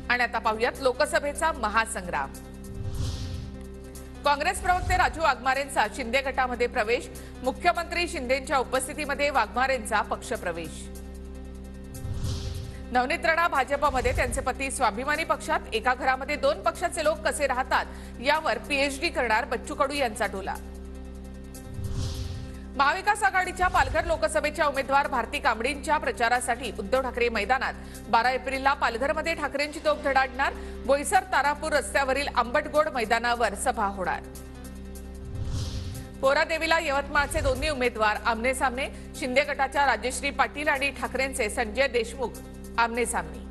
आणि आता पाहूयात लोकसभेचा महासंग्राम। काँग्रेस प्रवक्ते राजू वाघमारेंचा शिंदे गटामध्ये प्रवेश, मुख्यमंत्री शिंदेंच्या उपस्थितीमध्ये वाघमारेंचा पक्षप्रवेश। नवनीत राणा भाजपमध्ये, त्यांचे पती स्वाभिमानी पक्षात, एका घरामध्ये दोन पक्षाचे लोक कसे राहतात यावर पीएचडी करणार बच्चू कडू यांचा टोला। महाविकास आघाडीच्या पालघर लोकसभेच्या उमेदवार भारती कांबळींच्या प्रचारासाठी उद्धव ठाकरे मैदानात। 12 एप्रिलला पालघरमध्ये ठाकरेंची तोफ धडाडणार, बोईसर तारापूर रस्त्यावरील आंबटगोड मैदानावर सभा होणार। पोरादेवीला यवतमाळचे दोन्ही उमेदवार आमने सामने, शिंदे गटाच्या राजश्री पाटील आणि ठाकरेंचे संजय देशमुख आमने सामने।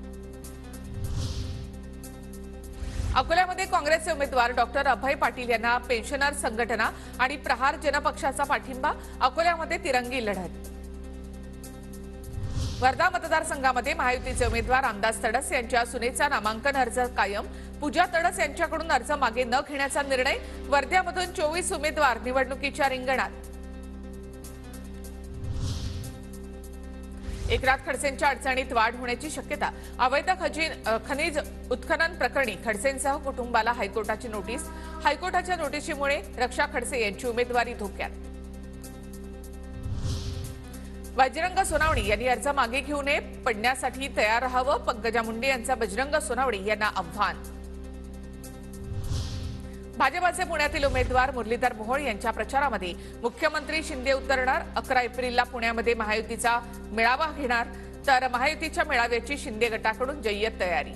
अकोल्यामध्ये काँग्रेसचे उमेदवार डॉक्टर अभय पाटील यांना पेन्शनर संघटना आणि प्रहार जनपक्षाचा पाठिंबा, अकोल्यामध्ये तिरंगी लढत। वर्धा मतदारसंघामध्ये महायुतीचे उमेदवार रामदास तडस यांच्या सुनेचा नामांकन अर्ज कायम, पूजा तडस यांच्याकडून अर्ज मागे न घेण्याचा निर्णय। वर्ध्यामधून 24 उमेदवार निवडणुकीच्या रिंगणात। एकनाथ खडसेंच्या अडचणीत वाढ होण्याची शक्यता, अवैध खनिज उत्खनन प्रकरणी खडसेंसह कुटुंबाला हायकोर्टाची नोटीस, हायकोर्टाच्या नोटीसीमुळे रक्षा खडसे यांची उमेदवारी धोक्यात। बजरंग सोनावणे यांनी अर्ज मागे घेऊ नये, पडण्यासाठी तयार राहावं, पंकजा मुंडे यांचा बजरंग सोनावणे यांना आव्हान। भाजपाचे पुण्यातील उमेदवार मुरलीधर मोहोळ यांच्या प्रचारामध्ये मुख्यमंत्री शिंदे उतरणार, 11 एप्रिलला पुण्यामध्ये महायुतीचा मेळावा घेणार, तर महायुतीच्या मेळाव्याची शिंदे गटाकडून जय्यत तयारी।